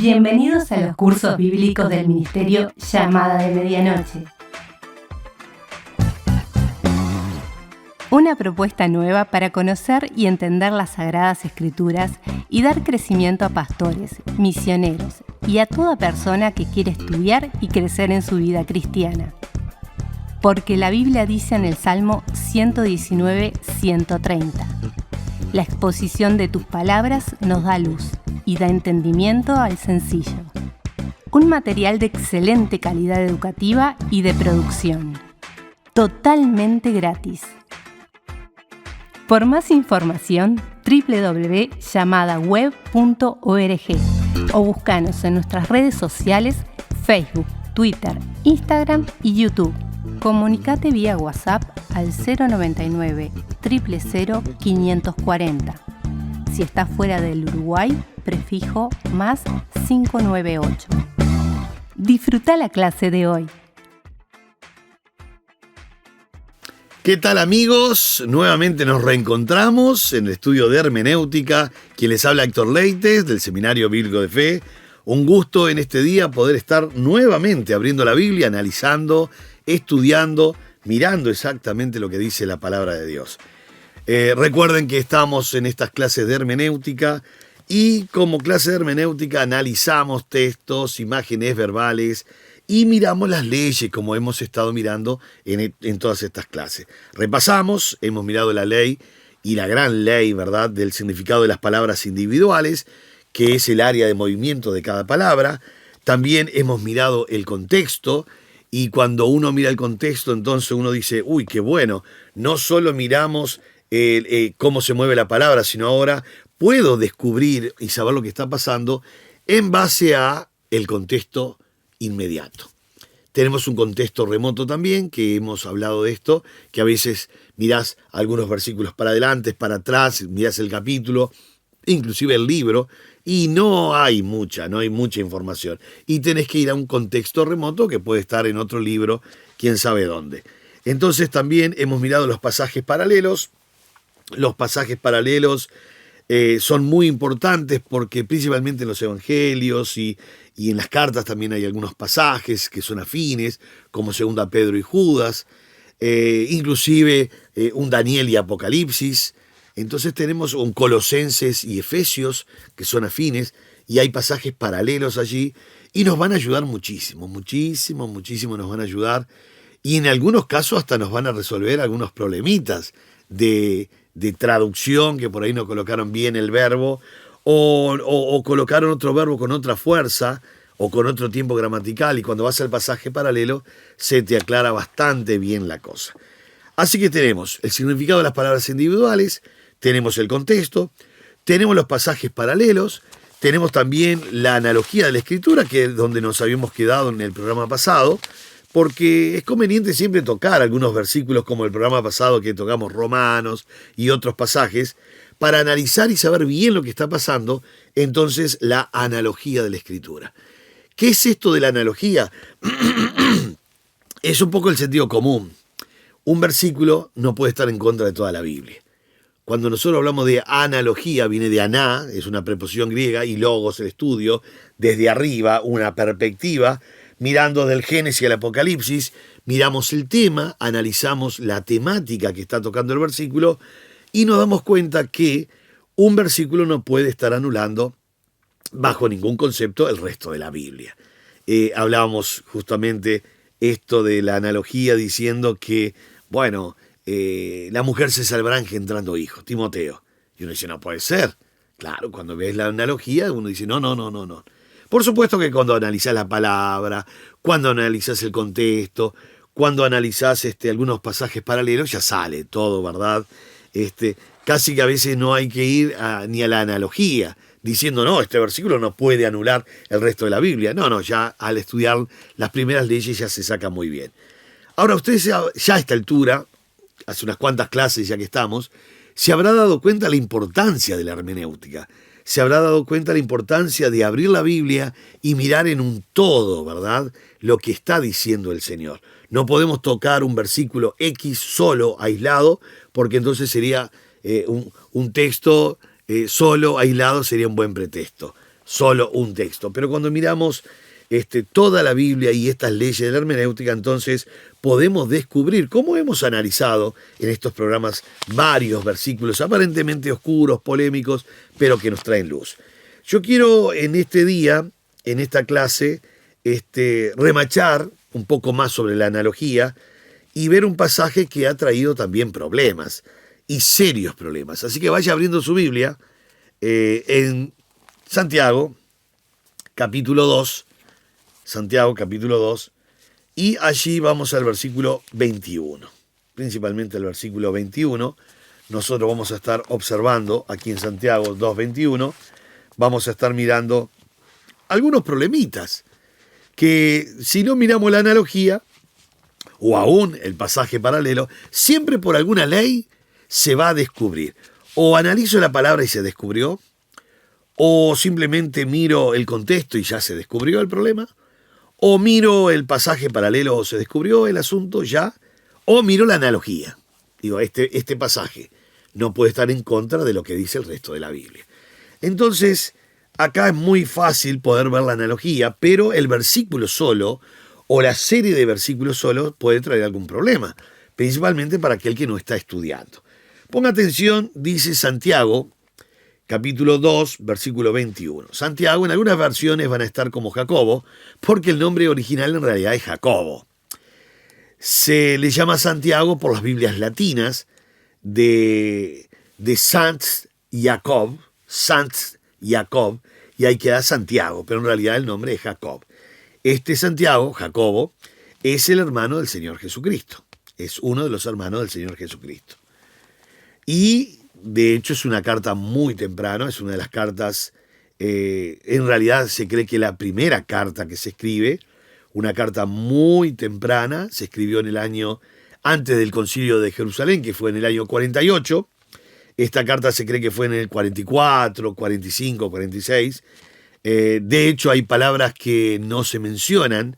Bienvenidos a los cursos bíblicos del Ministerio Llamada de Medianoche. Una propuesta nueva para conocer y entender las Sagradas Escrituras y dar crecimiento a pastores, misioneros y a toda persona que quiere estudiar y crecer en su vida cristiana. Porque la Biblia dice en el Salmo 119:130: la exposición de tus palabras nos da luz y da entendimiento al sencillo. Un material de excelente calidad educativa y de producción. Totalmente gratis. Por más información, www.llamadaweb.org o búscanos en nuestras redes sociales, Facebook, Twitter, Instagram y YouTube. Comunicate vía WhatsApp al 099 000 540. Si estás fuera del Uruguay, prefijo más 598. Disfruta la clase de hoy. ¿Qué tal, amigos? Nuevamente nos reencontramos en el estudio de hermenéutica. Quien les habla, Héctor Leites, del Seminario Bíblico de Fe. Un gusto en este día poder estar nuevamente abriendo la Biblia, analizando, estudiando, mirando exactamente lo que dice la palabra de Dios. Recuerden que estamos en estas clases de hermenéutica y como clase de hermenéutica analizamos textos, imágenes verbales y miramos las leyes como hemos estado mirando en todas estas clases. Repasamos, hemos mirado la ley y la gran ley, ¿verdad?, del significado de las palabras individuales, que es el área de movimiento de cada palabra. También hemos mirado el contexto. Y cuando uno mira el contexto, entonces uno dice, uy, qué bueno, no solo miramos cómo se mueve la palabra, sino ahora puedo descubrir y saber lo que está pasando en base a el contexto inmediato. Tenemos un contexto remoto también, que hemos hablado de esto, que a veces mirás algunos versículos para adelante, para atrás, mirás el capítulo, inclusive el libro, y no hay mucha información. Y tenés que ir a un contexto remoto que puede estar en otro libro, quién sabe dónde. Entonces también hemos mirado los pasajes paralelos. Los pasajes paralelos son muy importantes porque principalmente en los evangelios y en las cartas también hay algunos pasajes que son afines, como 2 Pedro y Judas, inclusive un Daniel y Apocalipsis. Entonces tenemos un Colosenses y Efesios que son afines y hay pasajes paralelos allí y nos van a ayudar muchísimo nos van a ayudar y en algunos casos hasta nos van a resolver algunos problemitas de traducción, que por ahí no colocaron bien el verbo o colocaron otro verbo con otra fuerza o con otro tiempo gramatical, y cuando vas al pasaje paralelo se te aclara bastante bien la cosa. Así que tenemos el significado de las palabras individuales, tenemos el contexto, tenemos los pasajes paralelos, tenemos también la analogía de la Escritura, que es donde nos habíamos quedado en el programa pasado, porque es conveniente siempre tocar algunos versículos como el programa pasado que tocamos Romanos y otros pasajes, para analizar y saber bien lo que está pasando. Entonces, la analogía de la Escritura. ¿Qué es esto de la analogía? Es un poco el sentido común. Un versículo no puede estar en contra de toda la Biblia. Cuando nosotros hablamos de analogía, viene de aná, es una preposición griega, y logos, el estudio, desde arriba, una perspectiva, mirando del Génesis al Apocalipsis, miramos el tema, analizamos la temática que está tocando el versículo, y nos damos cuenta que un versículo no puede estar anulando, bajo ningún concepto, el resto de la Biblia. Hablábamos justamente esto de la analogía diciendo que, bueno, la mujer se salvará engendrando hijos, Timoteo. Y uno dice, no puede ser. Claro, cuando ves la analogía, uno dice, no. Por supuesto que cuando analizás la palabra, cuando analizás el contexto, cuando analizás algunos pasajes paralelos, ya sale todo, ¿verdad? Casi que a veces no hay que ir ni a la analogía, diciendo, no, este versículo no puede anular el resto de la Biblia. No, ya al estudiar las primeras leyes ya se saca muy bien. Ahora, ustedes ya a esta altura, hace unas cuantas clases ya que estamos, se habrá dado cuenta de la importancia de la hermenéutica. Se habrá dado cuenta de la importancia de abrir la Biblia y mirar en un todo, ¿verdad?, lo que está diciendo el Señor. No podemos tocar un versículo X solo, aislado, porque entonces sería un texto solo, aislado, sería un buen pretexto. solo un texto. Pero cuando miramos toda la Biblia y estas leyes de la hermenéutica, entonces podemos descubrir, como hemos analizado en estos programas, varios versículos aparentemente oscuros, polémicos, pero que nos traen luz. Yo quiero en este día, en esta clase, remachar un poco más sobre la analogía y ver un pasaje que ha traído también problemas, y serios problemas. Así que vaya abriendo su Biblia en Santiago, capítulo 2, Santiago, capítulo 2, y allí vamos al versículo 21, principalmente el versículo 21. Nosotros vamos a estar observando aquí en Santiago 2:21, vamos a estar mirando algunos problemitas que si no miramos la analogía o aún el pasaje paralelo, siempre por alguna ley se va a descubrir. O analizo la palabra y se descubrió, o simplemente miro el contexto y ya se descubrió el problema, o miro el pasaje paralelo o se descubrió el asunto ya, o miro la analogía. Digo, este pasaje no puede estar en contra de lo que dice el resto de la Biblia. Entonces, acá es muy fácil poder ver la analogía, pero el versículo solo o la serie de versículos solos puede traer algún problema, principalmente para aquel que no está estudiando. Ponga atención, dice Santiago, capítulo 2, versículo 21. Santiago en algunas versiones van a estar como Jacobo, porque el nombre original en realidad es Jacobo. Se le llama Santiago por las Biblias latinas de Sant Jacob, y ahí queda Santiago, pero en realidad el nombre es Jacob. Este Santiago, Jacobo, es el hermano del Señor Jesucristo. Es uno de los hermanos del Señor Jesucristo. Y de hecho es una carta muy temprana, es una de las cartas, en realidad se cree que la primera carta que se escribe, una carta muy temprana, se escribió en el año antes del Concilio de Jerusalén, que fue en el año 48. Esta carta se cree que fue en el 44, 45, 46. De hecho hay palabras que no se mencionan,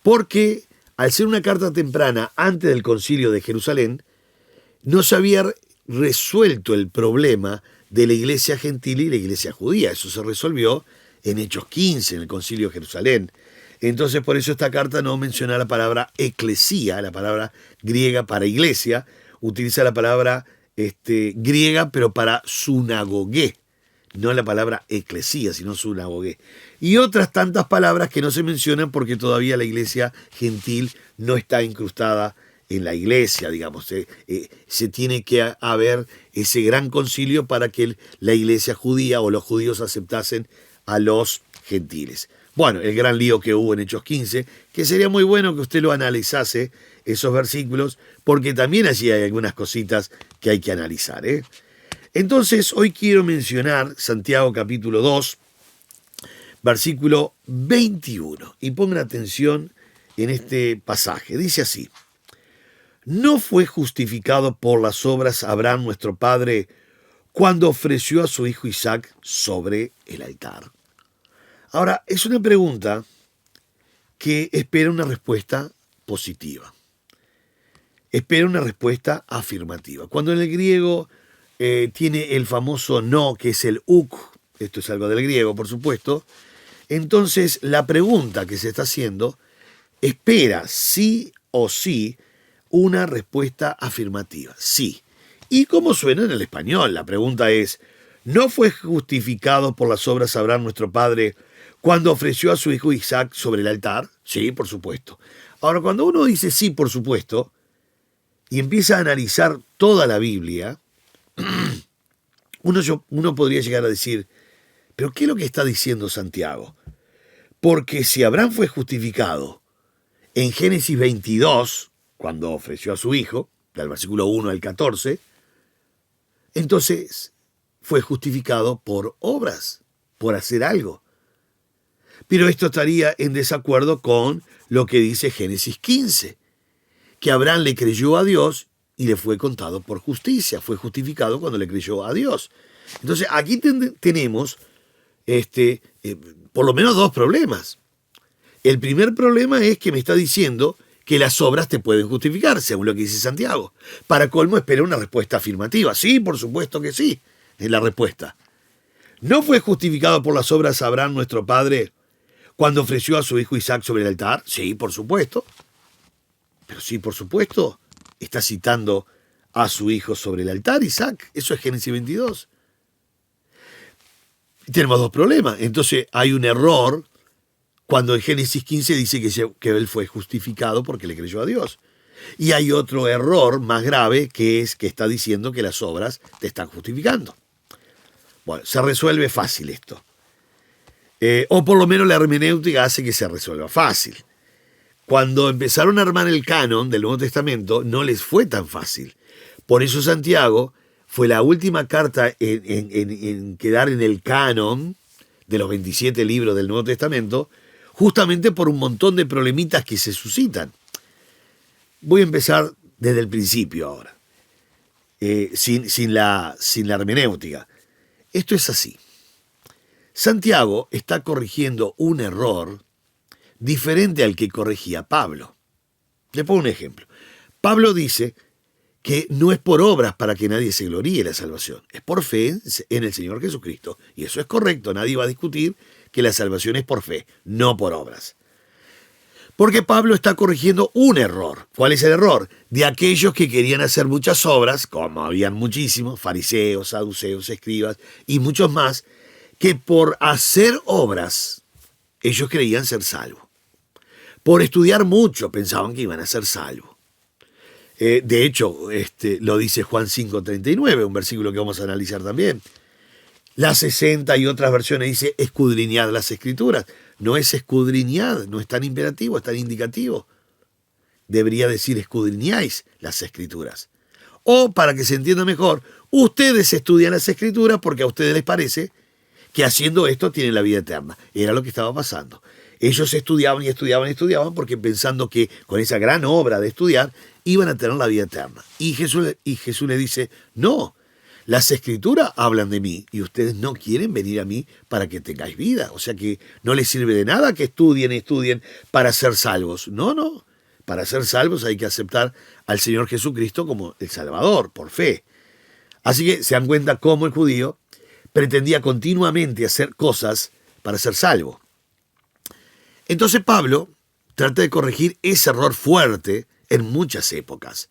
porque al ser una carta temprana antes del Concilio de Jerusalén, no se había resuelto el problema de la iglesia gentil y la iglesia judía. Eso se resolvió en Hechos 15, en el Concilio de Jerusalén. Entonces, por eso esta carta no menciona la palabra eclesía, la palabra griega para iglesia, utiliza la palabra griega, pero para sunagogué, no la palabra eclesía, sino sunagogué. Y otras tantas palabras que no se mencionan porque todavía la iglesia gentil no está incrustada en la iglesia, digamos. Se tiene que haber ese gran concilio para que la iglesia judía o los judíos aceptasen a los gentiles. Bueno, el gran lío que hubo en Hechos 15, que sería muy bueno que usted lo analizase, esos versículos, porque también allí hay algunas cositas que hay que analizar. Entonces, hoy quiero mencionar Santiago capítulo 2, versículo 21. Y pongan atención en este pasaje. Dice así: ¿no fue justificado por las obras Abraham nuestro padre cuando ofreció a su hijo Isaac sobre el altar? Ahora, es una pregunta que espera una respuesta positiva. Espera una respuesta afirmativa. Cuando en el griego tiene el famoso no, que es el uk, esto es algo del griego, por supuesto, entonces la pregunta que se está haciendo espera sí o sí una respuesta afirmativa. Sí. ¿Y cómo suena en el español? La pregunta es: ¿no fue justificado por las obras Abraham nuestro padre cuando ofreció a su hijo Isaac sobre el altar? Sí, por supuesto. Ahora, cuando uno dice sí, por supuesto, y empieza a analizar toda la Biblia, uno podría llegar a decir, ¿pero qué es lo que está diciendo Santiago? Porque si Abraham fue justificado en Génesis 22, cuando ofreció a su hijo, del versículo 1 al 14, entonces fue justificado por obras, por hacer algo. Pero esto estaría en desacuerdo con lo que dice Génesis 15, que Abraham le creyó a Dios y le fue contado por justicia, fue justificado cuando le creyó a Dios. Entonces aquí tenemos por lo menos dos problemas. El primer problema es que me está diciendo que las obras te pueden justificar, según lo que dice Santiago. Para colmo, espera una respuesta afirmativa. Sí, por supuesto que sí, es la respuesta. ¿No fue justificado por las obras Abraham nuestro padre cuando ofreció a su hijo Isaac sobre el altar? Sí, por supuesto. Pero sí, por supuesto, está citando a su hijo sobre el altar, Isaac. Eso es Génesis 22. Y tenemos dos problemas. Entonces hay un error cuando en Génesis 15 dice que él fue justificado porque le creyó a Dios. Y hay otro error más grave, que es que está diciendo que las obras te están justificando. Bueno, se resuelve fácil esto. O por lo menos la hermenéutica hace que se resuelva fácil. Cuando empezaron a armar el canon del Nuevo Testamento, no les fue tan fácil. Por eso Santiago fue la última carta en quedar en el canon de los 27 libros del Nuevo Testamento, justamente por un montón de problemitas que se suscitan. Voy a empezar desde el principio ahora, sin la hermenéutica. Esto es así. Santiago está corrigiendo un error diferente al que corregía Pablo. Le pongo un ejemplo. Pablo dice que no es por obras para que nadie se gloríe la salvación, es por fe en el Señor Jesucristo. Y eso es correcto, nadie va a discutir que la salvación es por fe, no por obras. Porque Pablo está corrigiendo un error. ¿Cuál es el error? De aquellos que querían hacer muchas obras, como habían muchísimos, fariseos, saduceos, escribas y muchos más, que por hacer obras ellos creían ser salvos. Por estudiar mucho pensaban que iban a ser salvos. De hecho, lo dice Juan 5:39, un versículo que vamos a analizar también. La 60 y otras versiones dice escudriñad las Escrituras. No es escudriñad, no es tan imperativo, es tan indicativo. Debería decir escudriñáis las Escrituras. O, para que se entienda mejor, ustedes estudian las Escrituras porque a ustedes les parece que haciendo esto tienen la vida eterna. Era lo que estaba pasando. Ellos estudiaban y estudiaban y estudiaban porque pensando que con esa gran obra de estudiar iban a tener la vida eterna. Y Jesús les dice, no, las Escrituras hablan de mí y ustedes no quieren venir a mí para que tengáis vida. O sea que no les sirve de nada que estudien para ser salvos. No. Para ser salvos hay que aceptar al Señor Jesucristo como el Salvador, por fe. Así que se dan cuenta cómo el judío pretendía continuamente hacer cosas para ser salvo. Entonces Pablo trata de corregir ese error fuerte en muchas épocas.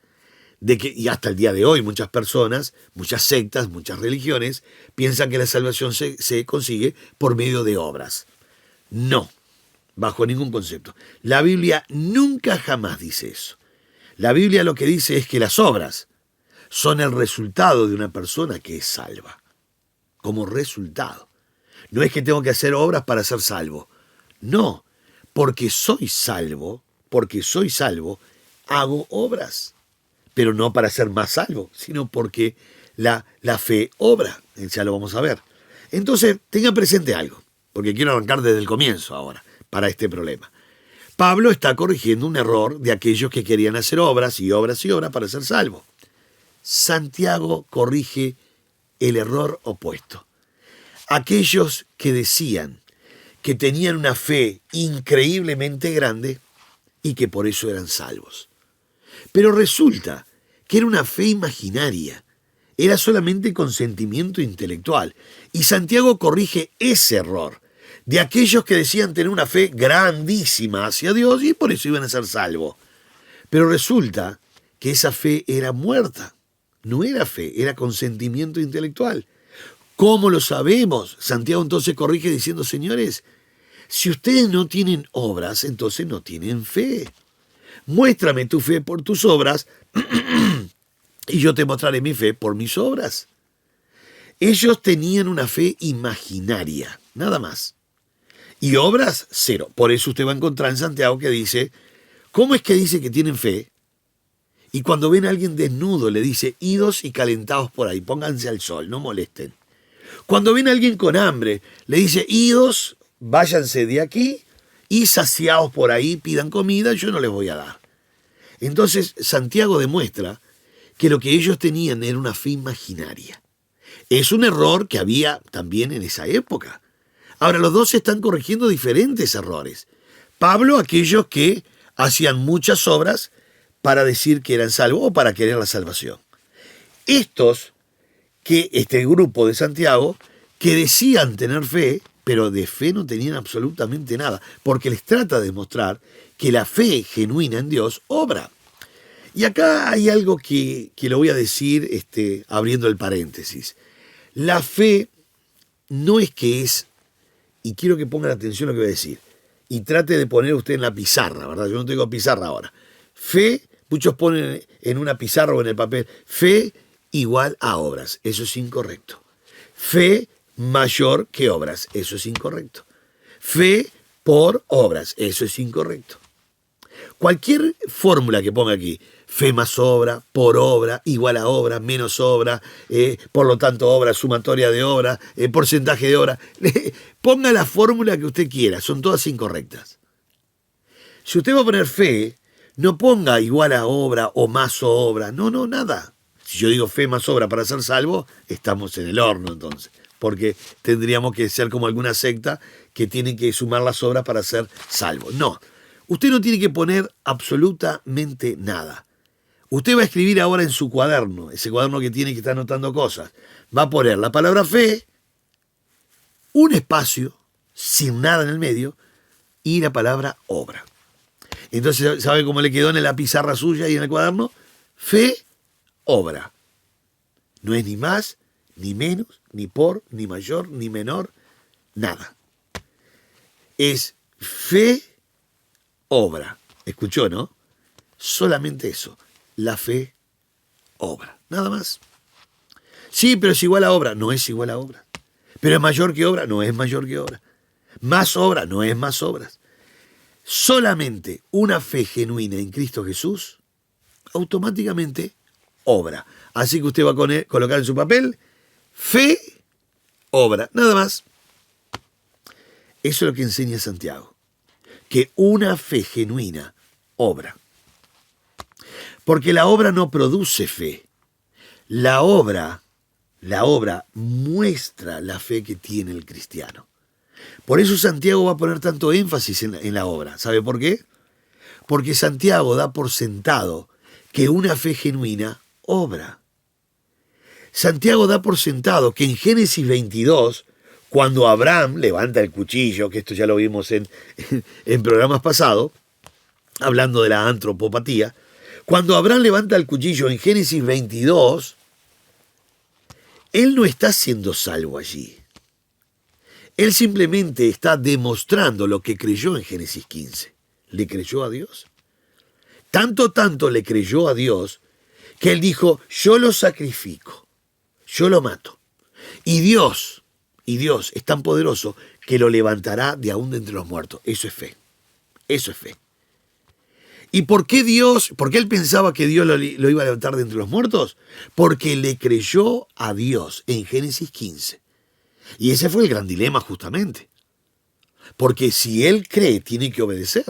Y hasta el día de hoy muchas personas, muchas sectas, muchas religiones piensan que la salvación se consigue por medio de obras. No, bajo ningún concepto. La Biblia nunca jamás dice eso. La Biblia lo que dice es que las obras son el resultado de una persona que es salva. Como resultado. No es que tengo que hacer obras para ser salvo. No, porque soy salvo, hago obras. Pero no para ser más salvo, sino porque la fe obra. Ya lo vamos a ver. Entonces, tenga presente algo, porque quiero arrancar desde el comienzo ahora, para este problema. Pablo está corrigiendo un error de aquellos que querían hacer obras y obras y obras para ser salvo. Santiago corrige el error opuesto. Aquellos que decían que tenían una fe increíblemente grande y que por eso eran salvos. Pero resulta que era una fe imaginaria, era solamente consentimiento intelectual. Y Santiago corrige ese error de aquellos que decían tener una fe grandísima hacia Dios y por eso iban a ser salvos. Pero resulta que esa fe era muerta, no era fe, era consentimiento intelectual. ¿Cómo lo sabemos? Santiago entonces corrige diciendo, señores, si ustedes no tienen obras, entonces no tienen fe. Muéstrame tu fe por tus obras y yo te mostraré mi fe por mis obras. Ellos tenían una fe imaginaria, nada más. Y obras, cero. Por eso usted va a encontrar en Santiago que dice, ¿cómo es que dice que tienen fe? Y cuando ven a alguien desnudo le dice, idos y calentados por ahí, pónganse al sol, no molesten. Cuando ven a alguien con hambre, le dice, idos, váyanse de aquí y saciados por ahí, pidan comida, yo no les voy a dar. Entonces Santiago demuestra que lo que ellos tenían era una fe imaginaria. Es un error que había también en esa época. Ahora, los dos están corrigiendo diferentes errores. Pablo, aquellos que hacían muchas obras para decir que eran salvos o para querer la salvación. Este grupo de Santiago, que decían tener fe, pero de fe no tenían absolutamente nada, porque les trata de demostrar que la fe genuina en Dios obra. Y acá hay algo que lo voy a decir abriendo el paréntesis. La fe no es que es, y quiero que pongan atención a lo que voy a decir, y trate de poner usted en la pizarra, ¿verdad? Yo no tengo pizarra ahora. Fe, muchos ponen en una pizarra o en el papel, fe igual a obras. Eso es incorrecto. Fe mayor que obras. Eso es incorrecto. Fe por obras. Eso es incorrecto. Cualquier fórmula que ponga aquí, fe más obra, por obra, igual a obra, menos obra, por lo tanto obra, sumatoria de obra, porcentaje de obra, ponga la fórmula que usted quiera, son todas incorrectas. Si usted va a poner fe, no ponga igual a obra o más obra, no, nada. Si yo digo fe más obra para ser salvo, estamos en el horno entonces, porque tendríamos que ser como alguna secta que tiene que sumar las obras para ser salvo. No, usted no tiene que poner absolutamente nada. Usted va a escribir ahora en su cuaderno, ese cuaderno que tiene que estar anotando cosas, va a poner la palabra fe, un espacio, sin nada en el medio, y la palabra obra. Entonces, ¿sabe cómo le quedó en la pizarra suya y en el cuaderno? Fe, obra. No es ni más, ni menos, ni por, ni mayor, ni menor, nada. Es fe, obra. ¿Escuchó, no? Solamente eso. La fe, obra. Nada más. Sí, pero es igual a obra. No es igual a obra. Pero es mayor que obra. No es mayor que obra. Más obra. No es más obras. Solamente una fe genuina en Cristo Jesús, automáticamente obra. Así que usted va a colocar en su papel fe, obra. Nada más. Eso es lo que enseña Santiago. Que una fe genuina obra. Porque la obra no produce fe. La obra muestra la fe que tiene el cristiano. Por eso Santiago va a poner tanto énfasis en la obra. ¿Sabe por qué? Porque Santiago da por sentado que una fe genuina obra. Santiago da por sentado que en Génesis 22, cuando Abraham levanta el cuchillo, que esto ya lo vimos en programas pasados, hablando de la antropopatía, cuando Abraham levanta el cuchillo en Génesis 22, él no está siendo salvo allí. Él simplemente está demostrando lo que creyó en Génesis 15. ¿Le creyó a Dios? Tanto le creyó a Dios que él dijo, yo lo sacrifico, yo lo mato. Y Dios es tan poderoso que lo levantará de aún de entre los muertos. Eso es fe. Eso es fe. ¿Y por qué él pensaba que Dios lo iba a levantar de entre los muertos? Porque le creyó a Dios en Génesis 15. Y ese fue el gran dilema justamente. Porque si él cree, tiene que obedecer.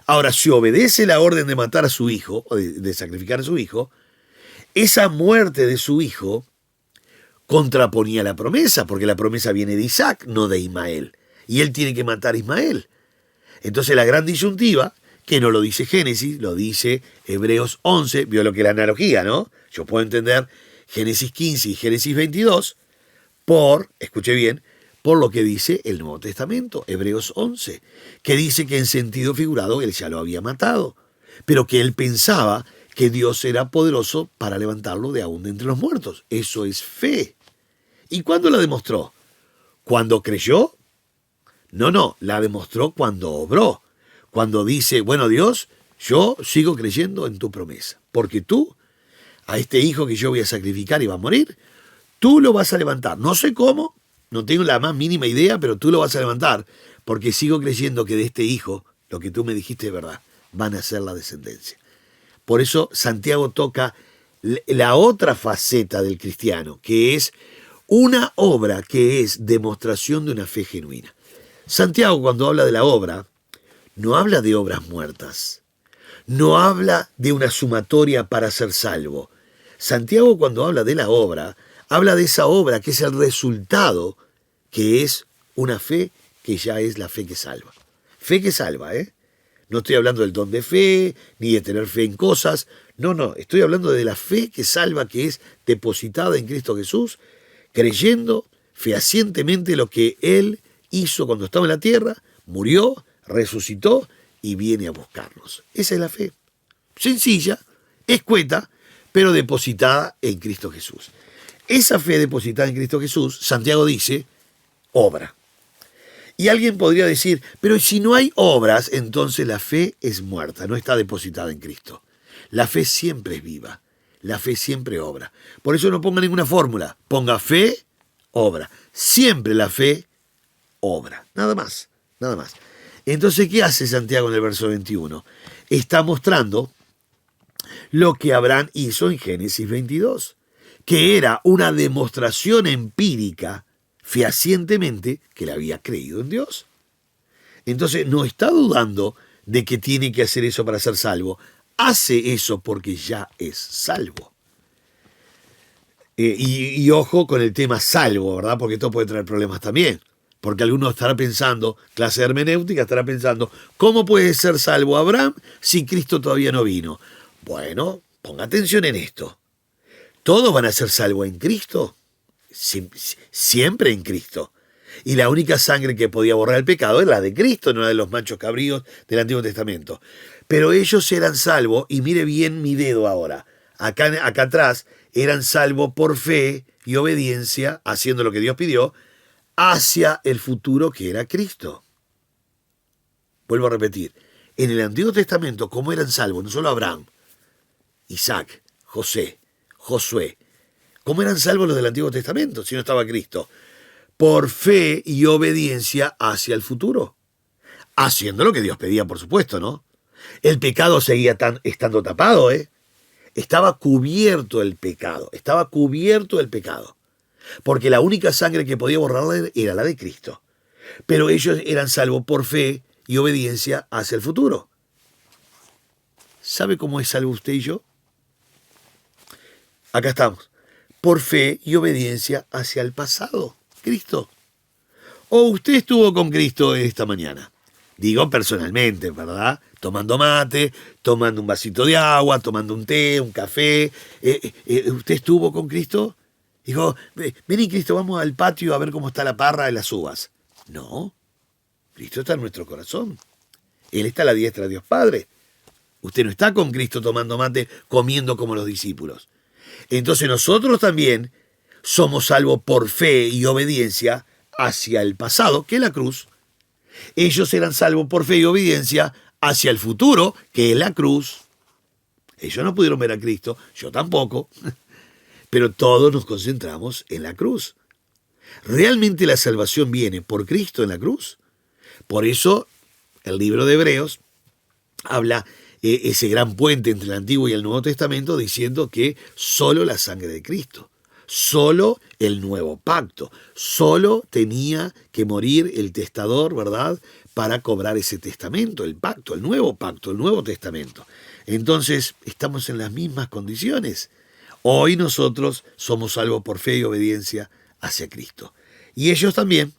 Ahora, si obedece la orden de matar a su hijo, o de sacrificar a su hijo, esa muerte de su hijo contraponía la promesa, porque la promesa viene de Isaac, no de Ismael. Y él tiene que matar a Ismael. Entonces la gran disyuntiva, que no lo dice Génesis, lo dice Hebreos 11, vio lo que es la analogía, ¿no? Yo puedo entender Génesis 15 y Génesis 22 escuche bien, por lo que dice el Nuevo Testamento, Hebreos 11, que dice que en sentido figurado él ya lo había matado, pero que él pensaba que Dios era poderoso para levantarlo de aún de entre los muertos. Eso es fe. ¿Y cuándo la demostró? ¿Cuándo creyó? No, la demostró cuando obró. Cuando dice, bueno Dios, yo sigo creyendo en tu promesa, porque tú, a este hijo que yo voy a sacrificar y va a morir, tú lo vas a levantar. No sé cómo, no tengo la más mínima idea, pero tú lo vas a levantar, porque sigo creyendo que de este hijo, lo que tú me dijiste es verdad, van a ser la descendencia. Por eso Santiago toca la otra faceta del cristiano, que es una obra que es demostración de una fe genuina. Santiago, cuando habla de la obra, no habla de obras muertas, no habla de una sumatoria para ser salvo. Santiago, cuando habla de la obra, habla de esa obra que es el resultado, que es una fe que ya es la fe que salva. Fe que salva, ¿eh? No estoy hablando del don de fe, ni de tener fe en cosas. No, estoy hablando de la fe que salva, que es depositada en Cristo Jesús, creyendo fehacientemente lo que Él hizo cuando estaba en la tierra, murió, resucitó y viene a buscarnos. Esa es la fe. Sencilla, escueta, pero depositada en Cristo Jesús. Esa fe depositada en Cristo Jesús, Santiago dice, obra. Y alguien podría decir, pero si no hay obras, entonces la fe es muerta, no está depositada en Cristo. La fe siempre es viva, la fe siempre obra. Por eso no ponga ninguna fórmula, ponga fe, obra. Siempre la fe obra, nada más, nada más. Entonces, ¿qué hace Santiago en el verso 21? Está mostrando lo que Abraham hizo en Génesis 22, que era una demostración empírica, fehacientemente, que le había creído en Dios. Entonces, no está dudando de que tiene que hacer eso para ser salvo. Hace eso porque ya es salvo. Y ojo con el tema salvo, ¿verdad? Porque esto puede traer problemas también. Porque alguno estará pensando, clase hermenéutica, estará pensando, ¿cómo puede ser salvo Abraham si Cristo todavía no vino? Bueno, ponga atención en esto. ¿Todos van a ser salvos en Cristo? Siempre en Cristo. Y la única sangre que podía borrar el pecado era la de Cristo, no la de los machos cabríos del Antiguo Testamento. Pero ellos eran salvos, y mire bien mi dedo ahora, acá atrás, eran salvos por fe y obediencia, haciendo lo que Dios pidió, hacia el futuro que era Cristo. Vuelvo a repetir, en el Antiguo Testamento, ¿cómo eran salvos? No solo Abraham, Isaac, José, Josué. ¿Cómo eran salvos los del Antiguo Testamento si no estaba Cristo? Por fe y obediencia hacia el futuro. Haciendo lo que Dios pedía, por supuesto, ¿no? El pecado seguía estando tapado, ¿eh? Estaba cubierto el pecado, porque la única sangre que podía borrarle era la de Cristo. Pero ellos eran salvos por fe y obediencia hacia el futuro. ¿Sabe cómo es salvo usted y yo? Acá estamos. Por fe y obediencia hacia el pasado, Cristo. O usted estuvo con Cristo esta mañana. Digo personalmente, ¿verdad? Tomando mate, tomando un vasito de agua, tomando un té, un café. ¿Usted estuvo con Cristo? Dijo, vení Cristo, vamos al patio a ver cómo está la parra de las uvas. No, Cristo está en nuestro corazón. Él está a la diestra de Dios Padre. Usted no está con Cristo tomando mate, comiendo como los discípulos. Entonces nosotros también somos salvos por fe y obediencia hacia el pasado, que es la cruz. Ellos eran salvos por fe y obediencia hacia el futuro, que es la cruz. Ellos no pudieron ver a Cristo, yo tampoco, pero todos nos concentramos en la cruz. ¿Realmente la salvación viene por Cristo en la cruz? Por eso el libro de Hebreos habla ese gran puente entre el Antiguo y el Nuevo Testamento diciendo que solo la sangre de Cristo, solo el nuevo pacto, solo tenía que morir el testador, ¿verdad?, para cobrar ese testamento, el pacto, el Nuevo Testamento. Entonces, estamos en las mismas condiciones. Hoy nosotros somos salvos por fe y obediencia hacia Cristo. Y ellos también,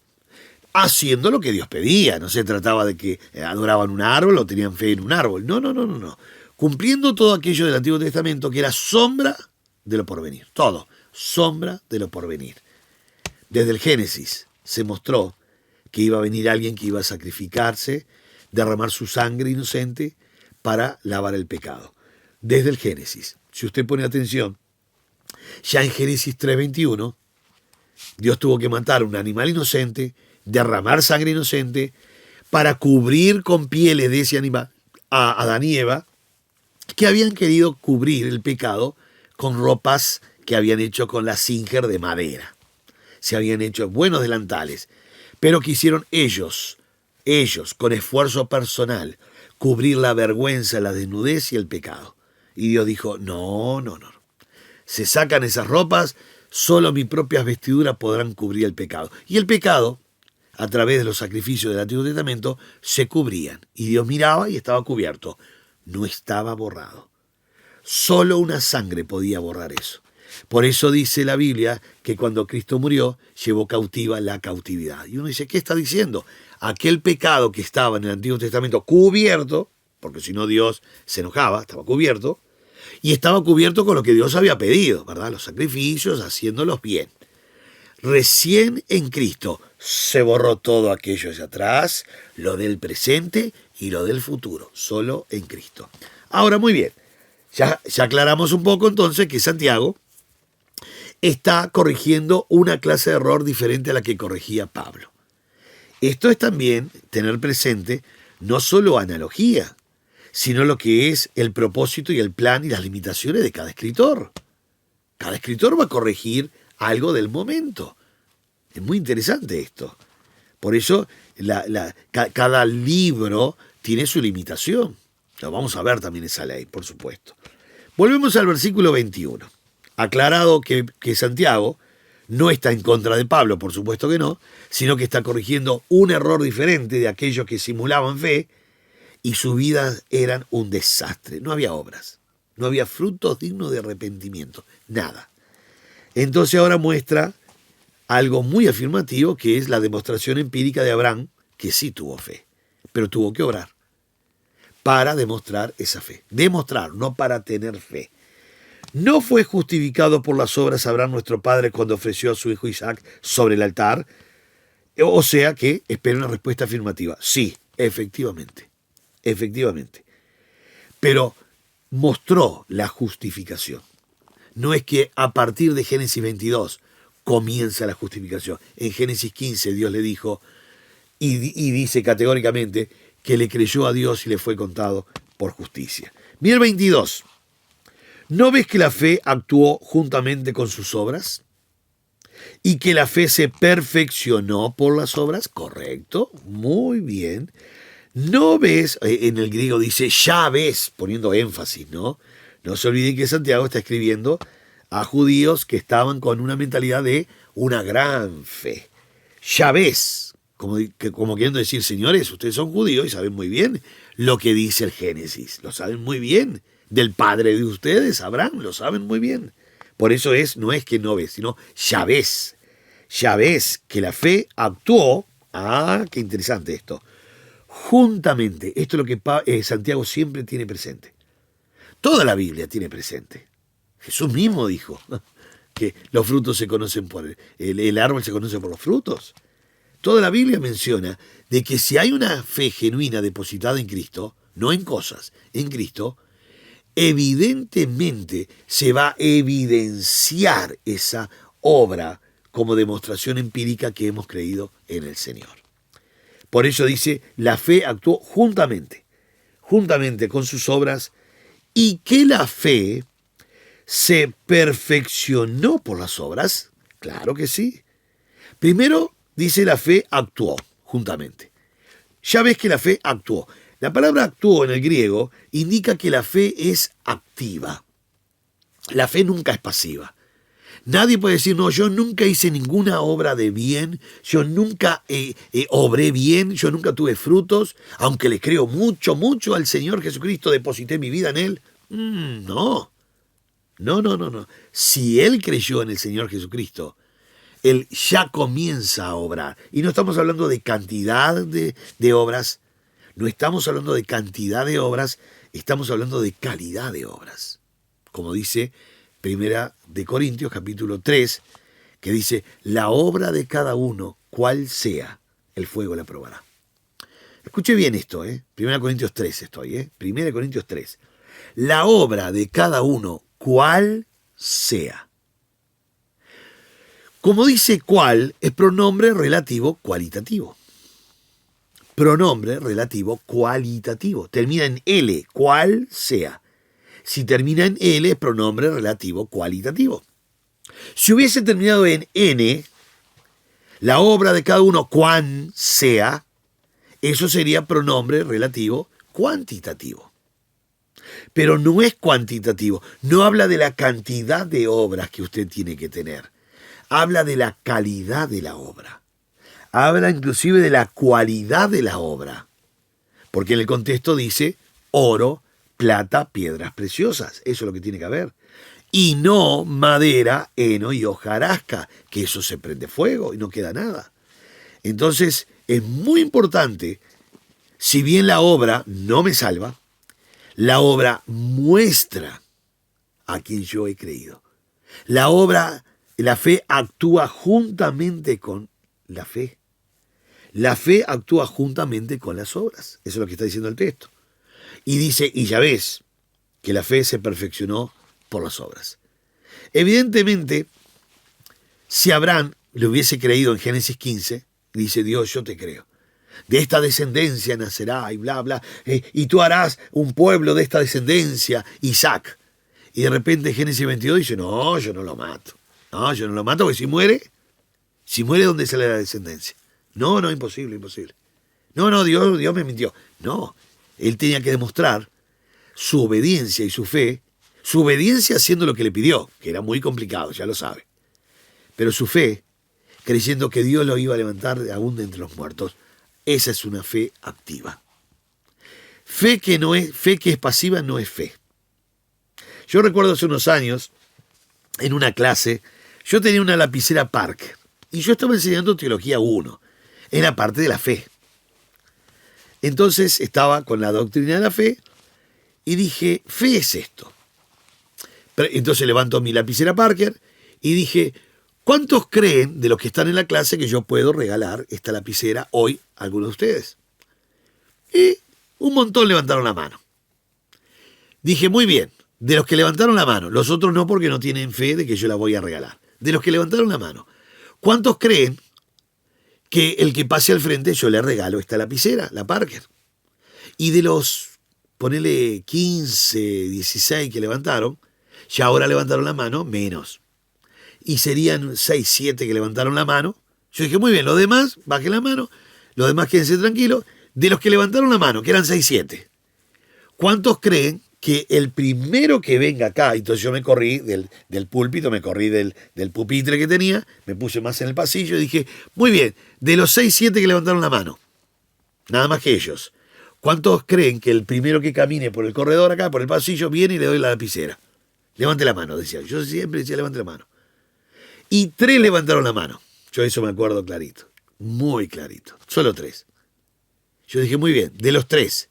haciendo lo que Dios pedía. No se trataba de que adoraban un árbol o tenían fe en un árbol. No. Cumpliendo todo aquello del Antiguo Testamento que era sombra de lo porvenir. Todo, sombra de lo porvenir. Desde el Génesis se mostró que iba a venir alguien que iba a sacrificarse, derramar su sangre inocente para lavar el pecado. Desde el Génesis. Si usted pone atención, ya en Génesis 3:21, Dios tuvo que matar un animal inocente, derramar sangre inocente, para cubrir con pieles de ese animal a Adán y Eva, que habían querido cubrir el pecado con ropas que habían hecho con la singer de madera. Se habían hecho buenos delantales, pero quisieron ellos, con esfuerzo personal, cubrir la vergüenza, la desnudez y el pecado. Y Dios dijo, no. Se sacan esas ropas, solo mis propias vestiduras podrán cubrir el pecado. Y el pecado, a través de los sacrificios del Antiguo Testamento, se cubrían. Y Dios miraba y estaba cubierto. No estaba borrado. Solo una sangre podía borrar eso. Por eso dice la Biblia que cuando Cristo murió, llevó cautiva la cautividad. Y uno dice, ¿qué está diciendo? Aquel pecado que estaba en el Antiguo Testamento cubierto, porque si no Dios se enojaba, estaba cubierto, y estaba cubierto con lo que Dios había pedido, ¿verdad? Los sacrificios, haciéndolos bien. recién en Cristo. Se borró todo aquello hacia atrás, lo del presente y lo del futuro, solo en Cristo. Ahora, muy bien, ya aclaramos un poco entonces que Santiago está corrigiendo una clase de error diferente a la que corregía Pablo. Esto es también tener presente no solo analogía, sino lo que es el propósito y el plan y las limitaciones de cada escritor. Cada escritor va a corregir algo del momento. Es muy interesante esto. Por eso cada libro tiene su limitación. Lo vamos a ver también esa ley, por supuesto. Volvemos al versículo 21. Aclarado que Santiago no está en contra de Pablo, por supuesto que no, sino que está corrigiendo un error diferente de aquellos que simulaban fe y sus vidas eran un desastre. No había obras, no había frutos dignos de arrepentimiento, nada. Entonces ahora muestra algo muy afirmativo, que es la demostración empírica de Abraham, que sí tuvo fe, pero tuvo que obrar para demostrar esa fe. Demostrar, no para tener fe. ¿No fue justificado por las obras Abraham nuestro padre cuando ofreció a su hijo Isaac sobre el altar? O sea que espera una respuesta afirmativa. Sí, efectivamente. Efectivamente. Pero mostró la justificación. No es que a partir de Génesis 22 comienza la justificación. En Génesis 15 Dios le dijo y dice categóricamente que le creyó a Dios y le fue contado por justicia. Mira el 22. ¿No ves que la fe actuó juntamente con sus obras? ¿Y que la fe se perfeccionó por las obras? Correcto, muy bien. ¿No ves? En el griego dice ya ves, poniendo énfasis, ¿no? No se olviden que Santiago está escribiendo a judíos que estaban con una mentalidad de una gran fe. Ya ves, como queriendo decir, señores, ustedes son judíos y saben muy bien lo que dice el Génesis, lo saben muy bien. Del padre de ustedes, Abraham, lo saben muy bien. Por eso no es que no ves, sino ya ves que la fe actuó, qué interesante esto, juntamente. Esto es lo que Santiago siempre tiene presente. Toda la Biblia tiene presente. Jesús mismo dijo que los frutos se conocen el árbol se conoce por los frutos. Toda la Biblia menciona de que si hay una fe genuina depositada en Cristo, no en cosas, en Cristo, evidentemente se va a evidenciar esa obra como demostración empírica que hemos creído en el Señor. Por eso dice, la fe actuó juntamente con sus obras, y que la fe se perfeccionó por las obras. Claro que sí. Primero dice la fe actuó juntamente. Ya ves que la fe actuó. La palabra actuó en el griego indica que la fe es activa. La fe nunca es pasiva. Nadie puede decir, no, yo nunca hice ninguna obra de bien, yo nunca obré bien, yo nunca tuve frutos, aunque le creo mucho, mucho al Señor Jesucristo, deposité mi vida en Él. No. Si Él creyó en el Señor Jesucristo, Él ya comienza a obrar. Y no estamos hablando de cantidad de obras, no estamos hablando de cantidad de obras, estamos hablando de calidad de obras. Como dice Primera de Corintios, capítulo 3, que dice, la obra de cada uno, cual sea, el fuego la probará. Escuche bien esto, Primera de Corintios 3 estoy, Primera de Corintios 3. La obra de cada uno, cual sea. Como dice cual, es pronombre relativo cualitativo. Pronombre relativo cualitativo. Termina en L, cual sea. Si termina en L, es pronombre relativo cualitativo. Si hubiese terminado en N, la obra de cada uno, cuan sea, eso sería pronombre relativo cuantitativo. Pero no es cuantitativo. No habla de la cantidad de obras que usted tiene que tener. Habla de la calidad de la obra. Habla inclusive de la cualidad de la obra. Porque en el contexto dice oro, plata, piedras preciosas. Eso es lo que tiene que haber. Y no madera, heno y hojarasca, que eso se prende fuego y no queda nada. Entonces es muy importante, si bien la obra no me salva, la obra muestra a quien yo he creído. La obra La fe actúa juntamente con la fe. La fe actúa juntamente con las obras. Eso es lo que está diciendo el texto. Y dice, y ya ves, que la fe se perfeccionó por las obras. Evidentemente, si Abraham le hubiese creído en Génesis 15, dice Dios, yo te creo. De esta descendencia nacerá y bla, bla, y tú harás un pueblo de esta descendencia, Isaac. Y de repente Génesis 22 dice, no, yo no lo mato. No, yo no lo mato porque si muere, ¿dónde sale la descendencia? No, imposible. No, Dios me mintió. No, él tenía que demostrar su obediencia y su fe, su obediencia haciendo lo que le pidió, que era muy complicado, ya lo sabe. Pero su fe, creyendo que Dios lo iba a levantar aún de entre los muertos, esa es una fe activa. Fe que es pasiva no es fe. Yo recuerdo hace unos años, en una clase, yo tenía una lapicera Parker y yo estaba enseñando Teología 1, en la parte de la fe. Entonces estaba con la doctrina de la fe y dije, fe es esto. Entonces levanto mi lapicera Parker y dije, ¿cuántos creen de los que están en la clase que yo puedo regalar esta lapicera hoy a algunos de ustedes? Y un montón levantaron la mano. Dije, muy bien, de los que levantaron la mano, los otros no porque no tienen fe de que yo la voy a regalar. De los que levantaron la mano, ¿cuántos creen que el que pase al frente yo le regalo esta lapicera, la Parker? Y de los, ponele 15, 16 que levantaron, ya ahora levantaron la mano, menos. Y serían 6, 7 que levantaron la mano. Yo dije, muy bien, los demás, bajen la mano, los demás quédense tranquilos. De los que levantaron la mano, que eran 6, 7, ¿cuántos creen que el primero que venga acá? Entonces yo me corrí del púlpito, me corrí del pupitre que tenía, me puse más en el pasillo y dije, muy bien, de los 6, 7 que levantaron la mano, nada más que ellos, ¿cuántos creen que el primero que camine por el corredor acá, por el pasillo, viene y le doy la lapicera? Levante la mano, decía. Yo siempre decía, levante la mano. Y 3 levantaron la mano. Yo eso me acuerdo clarito, muy clarito, solo 3. Yo dije, muy bien, de los 3,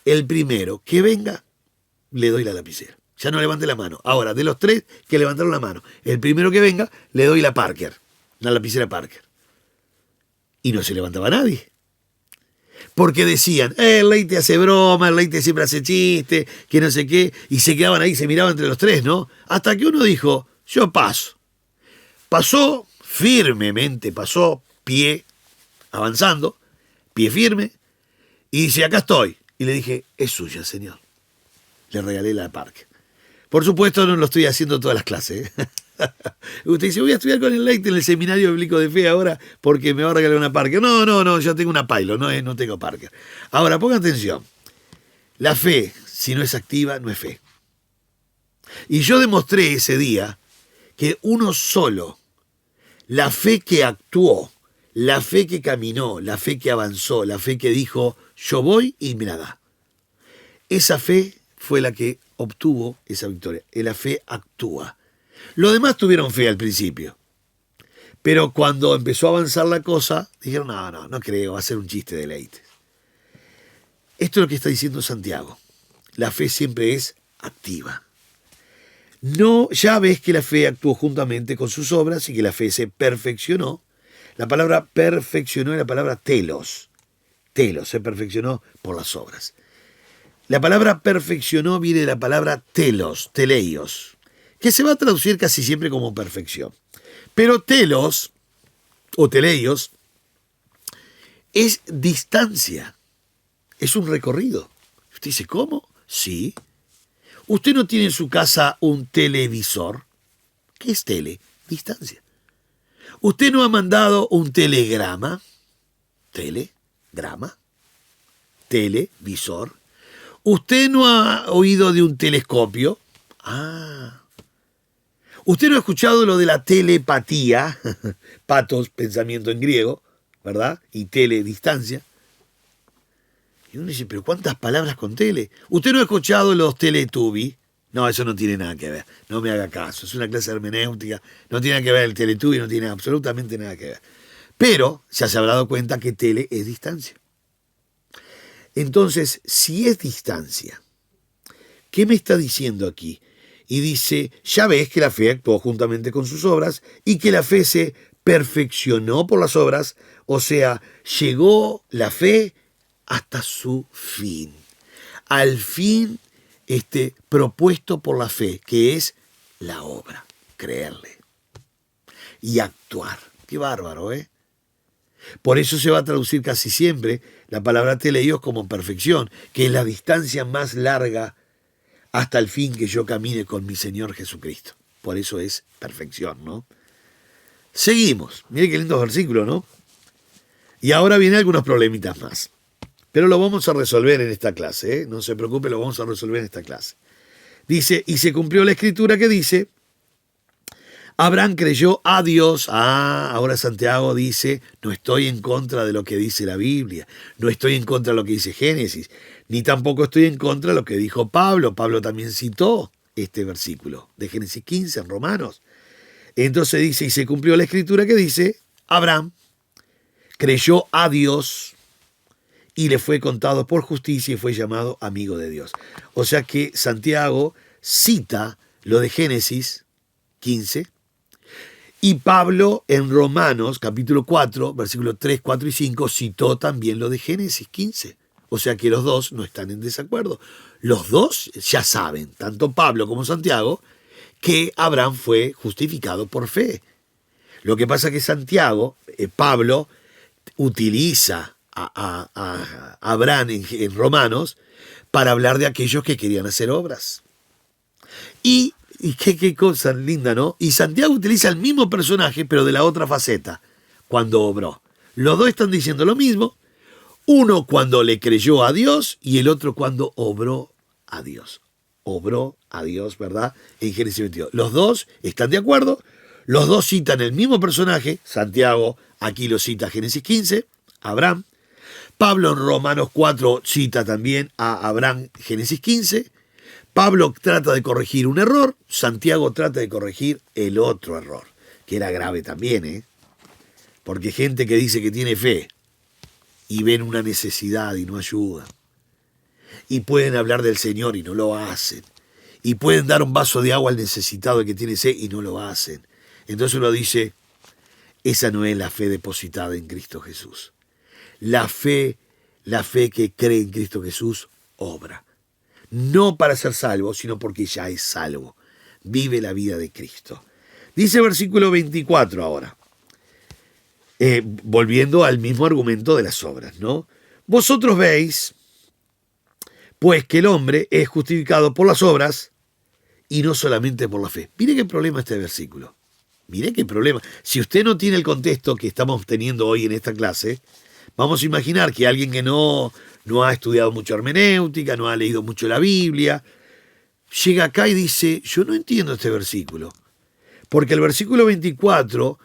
el primero que venga, le doy la lapicera. Ya no levante la mano. Ahora, de los 3 que levantaron la mano, el primero que venga, le doy la Parker, la lapicera Parker. Y no se levantaba nadie. Porque decían, el Leite hace broma, el Leite siempre hace chiste, que no sé qué, y se quedaban ahí, se miraban entre los 3, ¿no? Hasta que uno dijo, yo paso. Pasó firmemente, pasó pie, avanzando, pie firme, y dice, acá estoy. Y le dije, es suya, señor. Le regalé la Parker. Por supuesto, no lo estoy haciendo todas las clases. Usted dice, voy a estudiar con el Leite en el seminario bíblico de fe ahora porque me va a regalar una Parker. No, yo tengo una Pilot, no tengo Parker. Ahora, ponga atención. La fe, si no es activa, no es fe. Y yo demostré ese día que uno solo, la fe que actuó, la fe que caminó, la fe que avanzó, la fe que dijo, yo voy y me la da. Esa fe fue la que obtuvo esa victoria. La fe actúa. Los demás tuvieron fe al principio. Pero cuando empezó a avanzar la cosa, dijeron, no creo, va a ser un chiste de Leite. Esto es lo que está diciendo Santiago. La fe siempre es activa. No, ya ves que la fe actuó juntamente con sus obras y que la fe se perfeccionó. La palabra perfeccionó es la palabra telos. Telos, se perfeccionó por las obras. La palabra perfeccionó viene de la palabra telos, teleios, que se va a traducir casi siempre como perfección. Pero telos, o teleios, es distancia, es un recorrido. Usted dice, ¿cómo? Sí. ¿Usted no tiene en su casa un televisor? ¿Qué es tele? Distancia. ¿Usted no ha mandado un telegrama? Telegrama. Televisor. ¿Usted no ha oído de un telescopio? ¿Usted no ha escuchado lo de la telepatía? Patos, pensamiento en griego, ¿verdad? Y tele, distancia. Y uno dice, ¿pero cuántas palabras con tele? ¿Usted no ha escuchado los Teletubbies? No, eso no tiene nada que ver. No me haga caso. Es una clase de hermenéutica. No tiene nada que ver el Teletubby, no tiene absolutamente nada que ver. Pero ya se habrá dado cuenta que tele es distancia. Entonces, si es distancia, ¿qué me está diciendo aquí? y dice, ya ves que la fe actuó juntamente con sus obras y que la fe se perfeccionó por las obras, o sea, llegó la fe hasta su fin, al fin propuesto por la fe, que es la obra, creerle y actuar. Qué bárbaro, ¿eh? Por eso se va a traducir casi siempre la palabra teleios como perfección, que es la distancia más larga hasta el fin que yo camine con mi Señor Jesucristo. Por eso es perfección, ¿no? Seguimos. Mire qué lindos versículos, ¿no? Y ahora vienen algunos problemitas más. Pero lo vamos a resolver en esta clase, ¿eh? No se preocupe, lo vamos a resolver en esta clase. Dice, y se cumplió la escritura que dice, Abraham creyó a Dios. Ahora Santiago dice, no estoy en contra de lo que dice la Biblia, no estoy en contra de lo que dice Génesis, ni tampoco estoy en contra de lo que dijo Pablo. Pablo también citó este versículo de Génesis 15 en Romanos. Entonces dice, y se cumplió la escritura que dice, Abraham creyó a Dios y le fue contado por justicia y fue llamado amigo de Dios. O sea que Santiago cita lo de Génesis 15 y Pablo en Romanos capítulo 4, versículos 3, 4 y 5 citó también lo de Génesis 15. O sea que los dos no están en desacuerdo. Los dos ya saben, tanto Pablo como Santiago, que Abraham fue justificado por fe. Lo que pasa es que Santiago, Pablo, utiliza a Abraham en Romanos para hablar de aquellos que querían hacer obras. Y qué cosa linda, ¿no? Y Santiago utiliza el mismo personaje, pero de la otra faceta, cuando obró. Los dos están diciendo lo mismo, uno cuando le creyó a Dios y el otro cuando obró a Dios. Obró a Dios, ¿verdad? En Génesis 22. Los dos están de acuerdo, los dos citan el mismo personaje, Santiago aquí lo cita Génesis 15, Abraham. Pablo en Romanos 4 cita también a Abraham Génesis 15. Pablo trata de corregir un error, Santiago trata de corregir el otro error, que era grave también, ¿eh? Porque gente que dice que tiene fe y ven una necesidad y no ayudan. Y pueden hablar del Señor y no lo hacen. Y pueden dar un vaso de agua al necesitado que tiene sed y no lo hacen. Entonces uno dice, esa no es la fe depositada en Cristo Jesús. La fe que cree en Cristo Jesús obra. No para ser salvo, sino porque ya es salvo. Vive la vida de Cristo. Dice versículo 24 ahora. Volviendo al mismo argumento de las obras, ¿no? Vosotros veis, pues, que el hombre es justificado por las obras y no solamente por la fe. Mire qué problema este versículo. Mire qué problema. Si usted no tiene el contexto que estamos teniendo hoy en esta clase, vamos a imaginar que alguien que no ha estudiado mucho hermenéutica, no ha leído mucho la Biblia, llega acá y dice, yo no entiendo este versículo. Porque el versículo 24,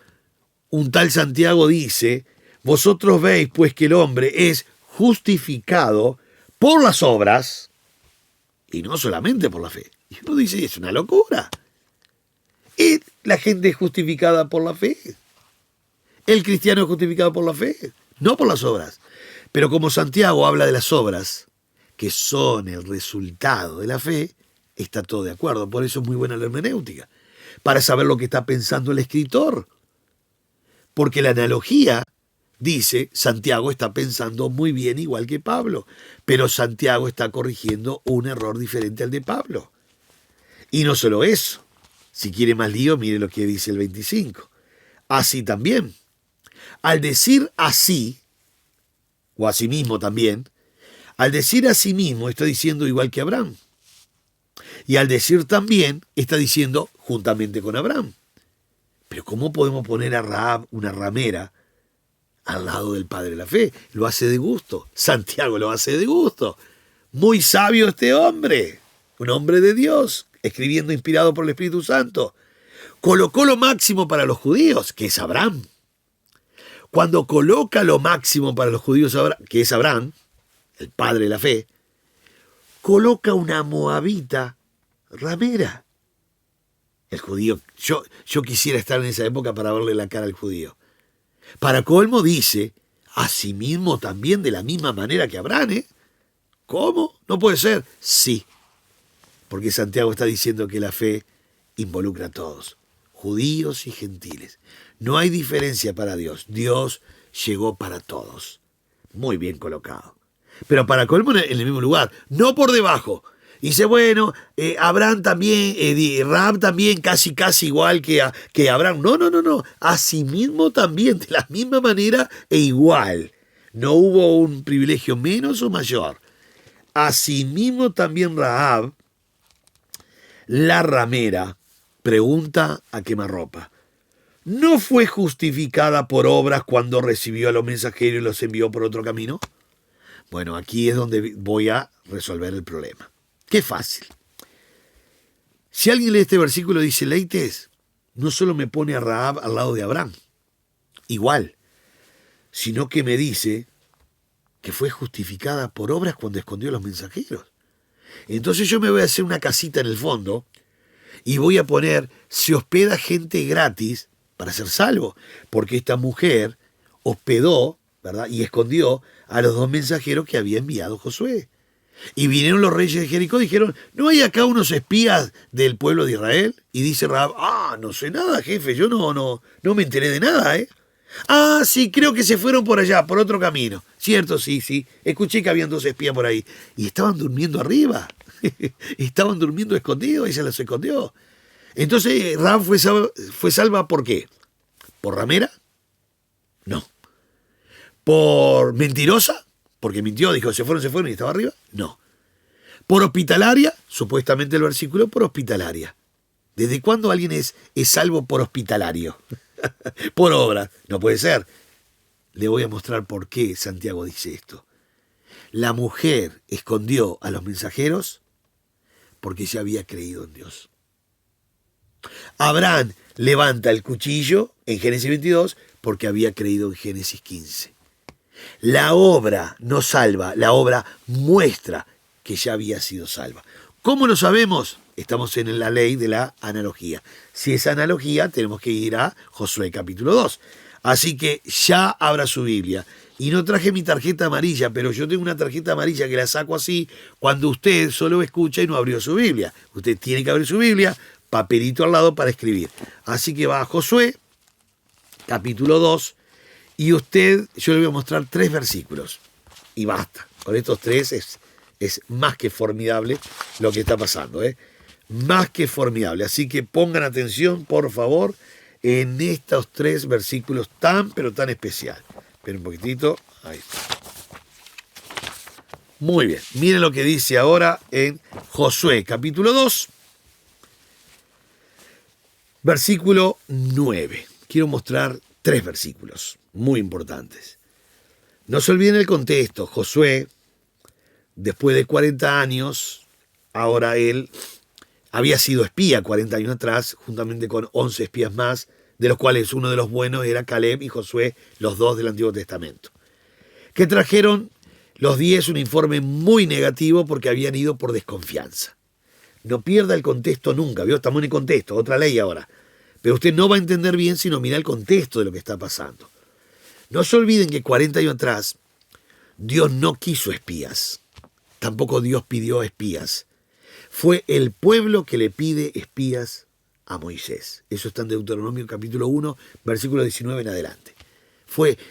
un tal Santiago dice, vosotros veis pues que el hombre es justificado por las obras y no solamente por la fe. Y uno dice, es una locura. ¿Es la gente justificada por la fe? ¿El cristiano es justificado por la fe? No por las obras. Pero como Santiago habla de las obras, que son el resultado de la fe, está todo de acuerdo. Por eso es muy buena la hermenéutica, para saber lo que está pensando el escritor. Porque la analogía dice, Santiago está pensando muy bien igual que Pablo, pero Santiago está corrigiendo un error diferente al de Pablo. Y no solo eso, si quiere más lío, mire lo que dice el 25. Así también, al decir así, o asimismo también, al decir asimismo está diciendo igual que Abraham. Y al decir también está diciendo juntamente con Abraham. Pero ¿cómo podemos poner a Rahab, una ramera, al lado del padre de la fe? Lo hace de gusto. Santiago lo hace de gusto. Muy sabio este hombre, un hombre de Dios, escribiendo inspirado por el Espíritu Santo. Colocó lo máximo para los judíos, que es Abraham. Cuando coloca lo máximo para los judíos, que es Abraham, el padre de la fe, coloca una moabita ramera. El judío, yo quisiera estar en esa época para verle la cara al judío. Para colmo dice, asimismo también de la misma manera que Abraham, ¿eh? ¿Cómo? ¿No puede ser? Sí. porque Santiago está diciendo que la fe involucra a todos, judíos y gentiles. No hay diferencia para Dios. Dios llegó para todos. Muy bien colocado. Pero para colmo en el mismo lugar, no por debajo. Dice, bueno, Abraham también, Rahab también, casi igual que Abraham. No. Asimismo también, de la misma manera e igual. No hubo un privilegio menos o mayor. Asimismo también Rahab, la ramera, pregunta a quemarropa. ¿No fue justificada por obras cuando recibió a los mensajeros y los envió por otro camino? Bueno, aquí es donde voy a resolver el problema. Qué fácil. Si alguien lee este versículo y dice, Leites, no solo me pone a Rahab al lado de Abraham, igual, sino que me dice que fue justificada por obras cuando escondió a los mensajeros. Entonces yo me voy a hacer una casita en el fondo y voy a poner, se hospeda gente gratis para ser salvo, porque esta mujer hospedó, ¿verdad?, y escondió a los 2 mensajeros que había enviado Josué. Y vinieron los reyes de Jericó y dijeron, ¿no hay acá unos espías del pueblo de Israel? Y dice Rahab, no sé nada, jefe, yo no me enteré de nada, ¿eh? Sí, creo que se fueron por allá, por otro camino. Cierto, sí, escuché que habían 2 espías por ahí. Y estaban durmiendo arriba, estaban durmiendo escondidos y se los escondió. Entonces, Rahab fue salva ¿por qué? ¿Por ramera? No. ¿Por mentirosa? Porque mintió, dijo, se fueron y estaba arriba. No. ¿Por hospitalaria? Supuestamente el versículo, por hospitalaria. ¿Desde cuándo alguien es salvo por hospitalario? Por obra. No puede ser. Le voy a mostrar por qué Santiago dice esto. La mujer escondió a los mensajeros porque ya había creído en Dios. Abraham levanta el cuchillo en Génesis 22 porque había creído en Génesis 15. La obra no salva, la obra muestra que ya había sido salva. ¿Cómo lo sabemos? Estamos en la ley de la analogía. Si es analogía, tenemos que ir a Josué capítulo 2. Así que ya abra su Biblia. Y no traje mi tarjeta amarilla, pero yo tengo una tarjeta amarilla que la saco así cuando usted solo escucha y no abrió su Biblia. Usted tiene que abrir su Biblia, papelito al lado para escribir. Así que va a Josué capítulo 2. Y yo le voy a mostrar 3 versículos. Y basta. Con estos 3 es más que formidable lo que está pasando. Más que formidable. Así que pongan atención, por favor, en estos 3 versículos pero tan especial. Esperen un poquitito. Ahí está. Muy bien. Miren lo que dice ahora en Josué, capítulo 2, versículo 9. Quiero mostrar 3 versículos muy importantes. No se olviden el contexto. Josué, después de 40 años, ahora él había sido espía 40 años atrás, juntamente con 11 espías más, de los cuales uno de los buenos era Caleb y Josué, los 2 del Antiguo Testamento, que trajeron los 10 un informe muy negativo porque habían ido por desconfianza. No pierda el contexto nunca, ¿vio? Estamos en el contexto, otra ley ahora. Pero usted no va a entender bien si no mira el contexto de lo que está pasando. No se olviden que 40 años atrás Dios no quiso espías. Tampoco Dios pidió espías. Fue el pueblo que le pide espías a Moisés. Eso está en Deuteronomio capítulo 1, versículo 19 en adelante.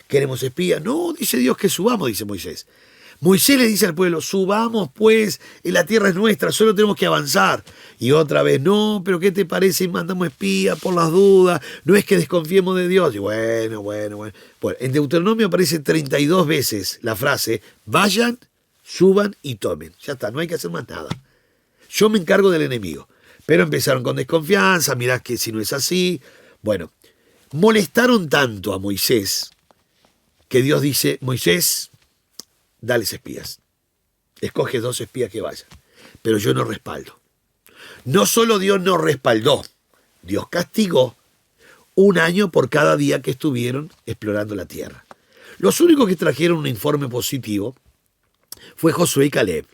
¿Queremos espías? No, dice Dios que subamos, dice Moisés. Moisés le dice al pueblo, subamos pues, la tierra es nuestra, solo tenemos que avanzar. Y otra vez, no, pero ¿qué te parece si mandamos espías por las dudas? No es que desconfiemos de Dios. Y bueno. Bueno, en Deuteronomio aparece 32 veces la frase, vayan, suban y tomen. Ya está, no hay que hacer más nada. Yo me encargo del enemigo. Pero empezaron con desconfianza, mirá que si no es así. Bueno, molestaron tanto a Moisés que Dios dice, Moisés, dales espías. Escoge 2 espías que vayan. Pero yo no respaldo. No solo Dios no respaldó, Dios castigó 1 año por cada día que estuvieron explorando la tierra. Los únicos que trajeron un informe positivo fue Josué y Caleb.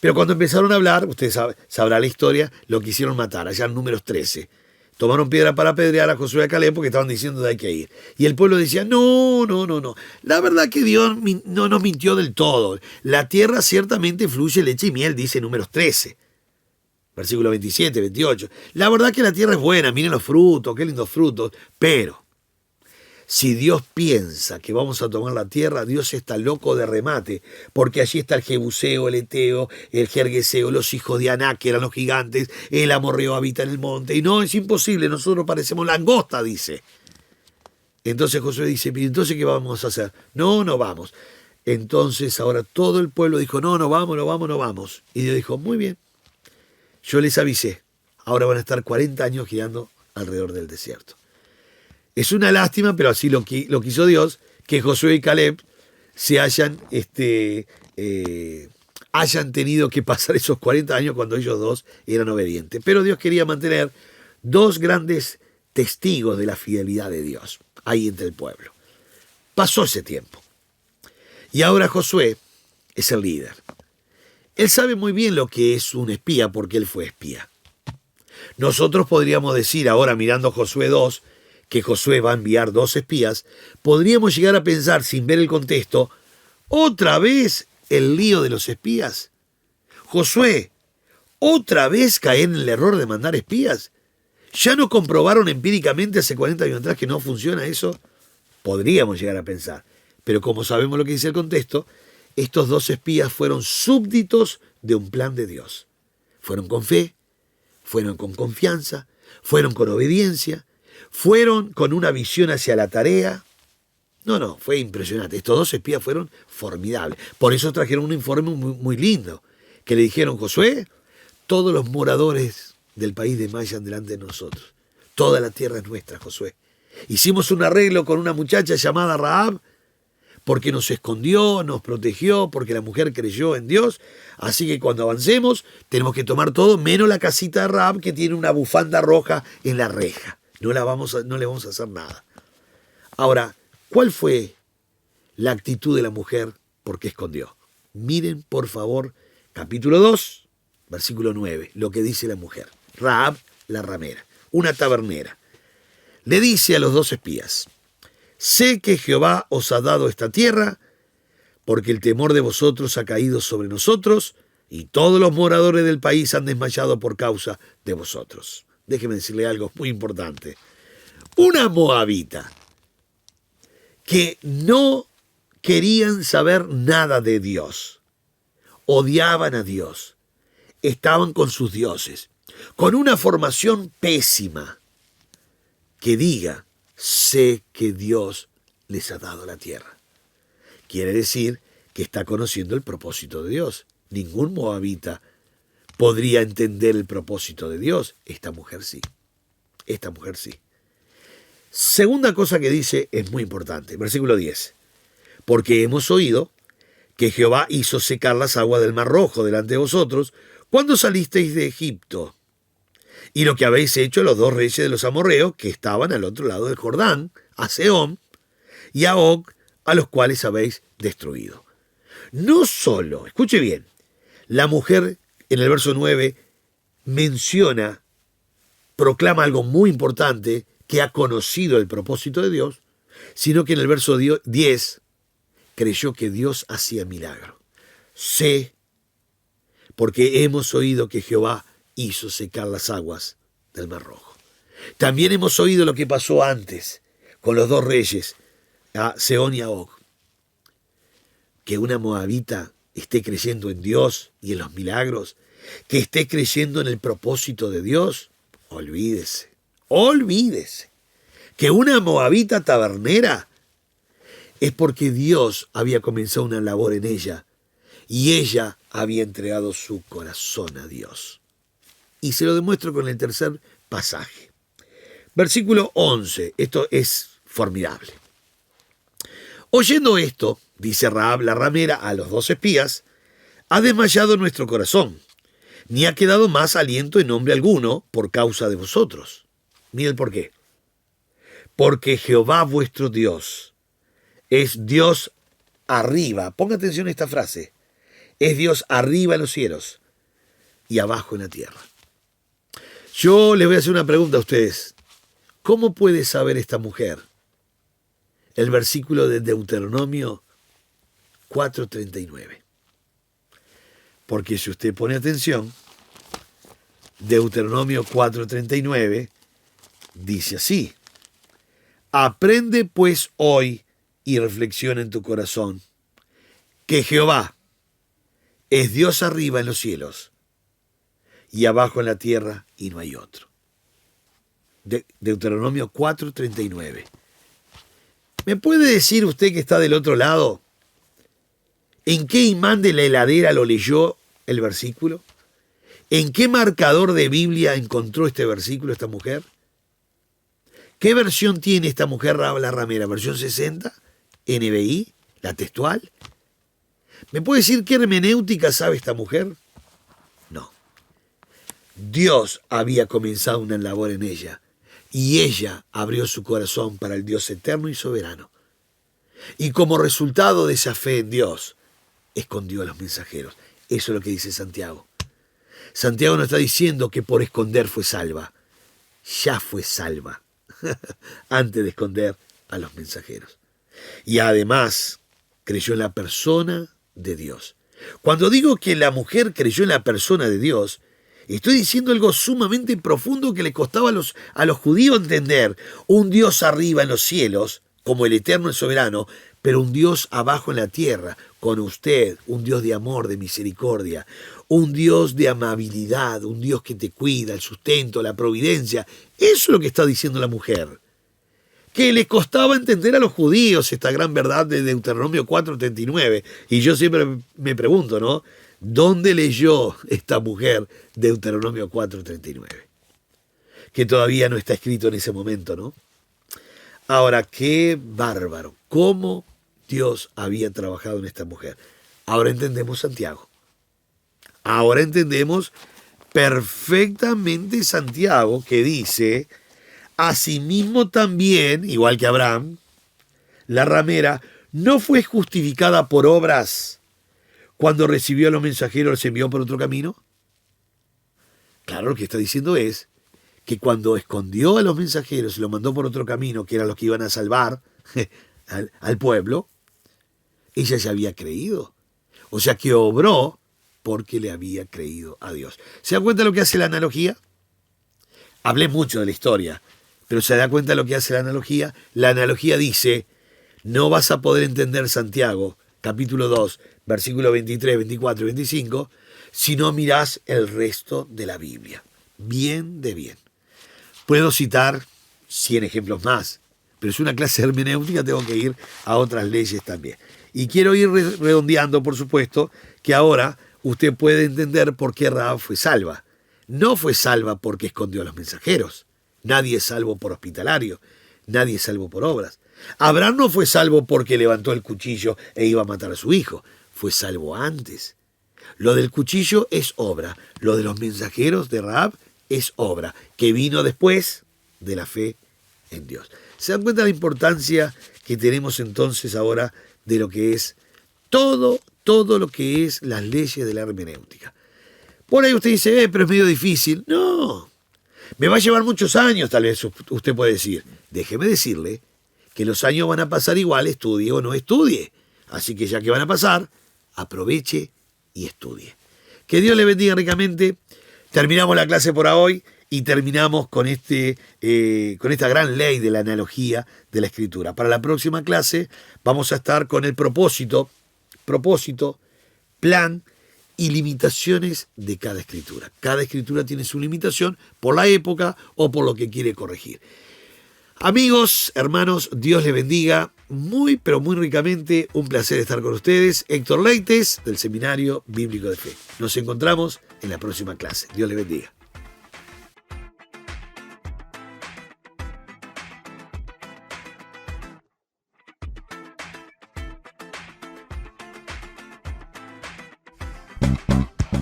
Pero cuando empezaron a hablar, usted sabrá la historia, lo quisieron matar, allá en Números 13. Tomaron piedra para apedrear a Josué y a Caleb porque estaban diciendo que hay que ir. Y el pueblo decía, no. La verdad que Dios no nos mintió del todo. La tierra ciertamente fluye leche y miel, dice Números 13. Versículo 27, 28. La verdad que la tierra es buena, miren los frutos, qué lindos frutos, pero si Dios piensa que vamos a tomar la tierra, Dios está loco de remate, porque allí está el Jebuseo, el Eteo, el Gergeseo, los hijos de Aná, que eran los gigantes, el amorreo habita en el monte, y no, es imposible, nosotros parecemos langosta, dice. Entonces Josué dice, ¿y entonces qué vamos a hacer? No, no vamos. Entonces ahora todo el pueblo dijo, no, no vamos, no vamos, no vamos. Y Dios dijo, muy bien, yo les avisé, ahora van a estar 40 años girando alrededor del desierto. Es una lástima, pero así lo quiso Dios, que Josué y Caleb se hayan tenido que pasar esos 40 años cuando ellos dos eran obedientes. Pero Dios quería mantener dos grandes testigos de la fidelidad de Dios ahí entre el pueblo. Pasó ese tiempo. Y ahora Josué es el líder. Él sabe muy bien lo que es un espía porque él fue espía. Nosotros podríamos decir ahora mirando Josué 2, que Josué va a enviar 2 espías, podríamos llegar a pensar sin ver el contexto, otra vez el lío de los espías. Josué, otra vez caer en el error de mandar espías. ¿Ya no comprobaron empíricamente hace 40 años atrás que no funciona eso? Podríamos llegar a pensar. Pero como sabemos lo que dice el contexto, estos 2 espías fueron súbditos de un plan de Dios. Fueron con fe, fueron con confianza, fueron con obediencia, fueron con una visión hacia la tarea. No, fue impresionante. Estos 2 espías fueron formidables. Por eso trajeron un informe muy, muy lindo, que le dijeron, Josué, todos los moradores del país desmayan delante de nosotros. Toda la tierra es nuestra, Josué. Hicimos un arreglo con una muchacha llamada Rahab, porque nos escondió, nos protegió, porque la mujer creyó en Dios. Así que cuando avancemos, tenemos que tomar todo, menos la casita de Rahab, que tiene una bufanda roja en la reja. No le vamos a hacer nada. Ahora, ¿cuál fue la actitud de la mujer? Porque escondió. Miren, por favor, capítulo 2, versículo 9, lo que dice la mujer. Rahab, la ramera, una tabernera. Le dice a los 2 espías, sé que Jehová os ha dado esta tierra, porque el temor de vosotros ha caído sobre nosotros, y todos los moradores del país han desmayado por causa de vosotros. Déjeme decirle algo muy importante. Una moabita que no querían saber nada de Dios, odiaban a Dios, estaban con sus dioses, con una formación pésima, que diga, sé que Dios les ha dado la tierra. Quiere decir que está conociendo el propósito de Dios. Ningún moabita podría entender el propósito de Dios. Esta mujer sí. Esta mujer sí. Segunda cosa que dice es muy importante. Versículo 10. Porque hemos oído que Jehová hizo secar las aguas del Mar Rojo delante de vosotros cuando salisteis de Egipto. Y lo que habéis hecho a los 2 reyes de los amorreos que estaban al otro lado del Jordán, a Sehón y a Og, a los cuales habéis destruido. No solo, escuche bien, la mujer en el verso 9 menciona, proclama algo muy importante, que ha conocido el propósito de Dios, sino que en el verso 10 creyó que Dios hacía milagro. Sé, porque hemos oído que Jehová hizo secar las aguas del Mar Rojo. También hemos oído lo que pasó antes con los 2 reyes, a Sehón y a Og. Que una moabita esté creyendo en Dios y en los milagros, que esté creyendo en el propósito de Dios, olvídese. Que una moabita tabernera es porque Dios había comenzado una labor en ella y ella había entregado su corazón a Dios. Y se lo demuestro con el tercer pasaje. Versículo 11. Esto es formidable. Oyendo esto, dice Rahab la ramera a los 2 espías, ha desmayado nuestro corazón, ni ha quedado más aliento en nombre alguno por causa de vosotros. Mire el por qué. Porque Jehová vuestro Dios es Dios arriba. Ponga atención a esta frase. Es Dios arriba en los cielos y abajo en la tierra. Yo les voy a hacer una pregunta a ustedes. ¿Cómo puede saber esta mujer el versículo de Deuteronomio 4:39? Porque si usted pone atención, Deuteronomio 4:39 dice así: aprende pues hoy y reflexiona en tu corazón que Jehová es Dios arriba en los cielos y abajo en la tierra, y no hay otro. Deuteronomio 4:39. ¿Me puede decir usted que está del otro lado? ¿En qué imán de la heladera lo leyó el versículo? ¿En qué marcador de Biblia encontró este versículo esta mujer? ¿Qué versión tiene esta mujer, la ramera? ¿Versión 60? ¿NBI? ¿La textual? ¿Me puede decir qué hermenéutica sabe esta mujer? No. Dios había comenzado una labor en ella y ella abrió su corazón para el Dios eterno y soberano. Y como resultado de esa fe en Dios, escondió a los mensajeros. Eso es lo que dice Santiago. Santiago no está diciendo que por esconder fue salva. Ya fue salva antes de esconder a los mensajeros. Y además creyó en la persona de Dios. Cuando digo que la mujer creyó en la persona de Dios, estoy diciendo algo sumamente profundo que le costaba a los judíos entender. Un Dios arriba en los cielos, como el eterno y soberano, pero un Dios abajo en la tierra, con usted, un Dios de amor, de misericordia, un Dios de amabilidad, un Dios que te cuida, el sustento, la providencia. Eso es lo que está diciendo la mujer. Que le costaba entender a los judíos esta gran verdad de Deuteronomio 4:39. Y yo siempre me pregunto, ¿no? ¿Dónde leyó esta mujer Deuteronomio 4:39? Que todavía no está escrito en ese momento, ¿no? Ahora, qué bárbaro. ¿Cómo Dios había trabajado en esta mujer? Ahora entendemos Santiago. Ahora entendemos perfectamente Santiago, que dice: asimismo también, igual que Abraham, la ramera no fue justificada por obras cuando recibió a los mensajeros, los envió por otro camino. Claro, lo que está diciendo es que cuando escondió a los mensajeros y los mandó por otro camino, que eran los que iban a salvar al pueblo, ella ya había creído. O sea que obró porque le había creído a Dios. ¿Se da cuenta de lo que hace la analogía? Hablé mucho de la historia, pero ¿se da cuenta de lo que hace la analogía? La analogía dice: no vas a poder entender Santiago, capítulo 2, versículos 23, 24 y 25, si no mirás el resto de la Biblia. Bien de bien. Puedo citar 100 ejemplos más, pero es una clase de hermenéutica, tengo que ir a otras leyes también. Y quiero ir redondeando, por supuesto, que ahora usted puede entender por qué Rahab fue salva. No fue salva porque escondió a los mensajeros. Nadie es salvo por hospitalario. Nadie es salvo por obras. Abraham no fue salvo porque levantó el cuchillo e iba a matar a su hijo. Fue salvo antes. Lo del cuchillo es obra. Lo de los mensajeros de Rahab es obra, que vino después de la fe en Dios. ¿Se dan cuenta de la importancia que tenemos entonces ahora de lo que es todo lo que es las leyes de la hermenéutica? Por ahí usted dice, pero es medio difícil. No, me va a llevar muchos años, tal vez usted puede decir. Déjeme decirle que los años van a pasar igual, estudie o no estudie. Así que ya que van a pasar, aproveche y estudie. Que Dios le bendiga ricamente. Terminamos la clase por hoy y terminamos con esta gran ley de la analogía de la Escritura. Para la próxima clase vamos a estar con el propósito, plan y limitaciones de cada escritura. Cada escritura tiene su limitación por la época o por lo que quiere corregir. Amigos, hermanos, Dios les bendiga muy, pero muy ricamente. Un placer estar con ustedes. Héctor Leites, del Seminario Bíblico de Fe. Nos encontramos en la próxima clase. Dios les bendiga.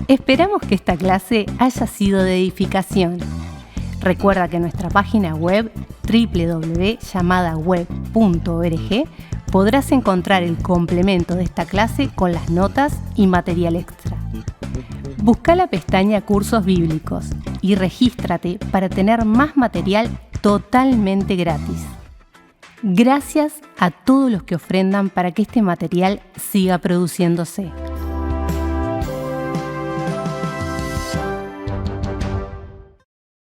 Esperamos que esta clase haya sido de edificación. Recuerda que en nuestra página web www.llamadaweb.org podrás encontrar el complemento de esta clase con las notas y material extra. Busca la pestaña Cursos Bíblicos y regístrate para tener más material totalmente gratis. Gracias a todos los que ofrendan para que este material siga produciéndose.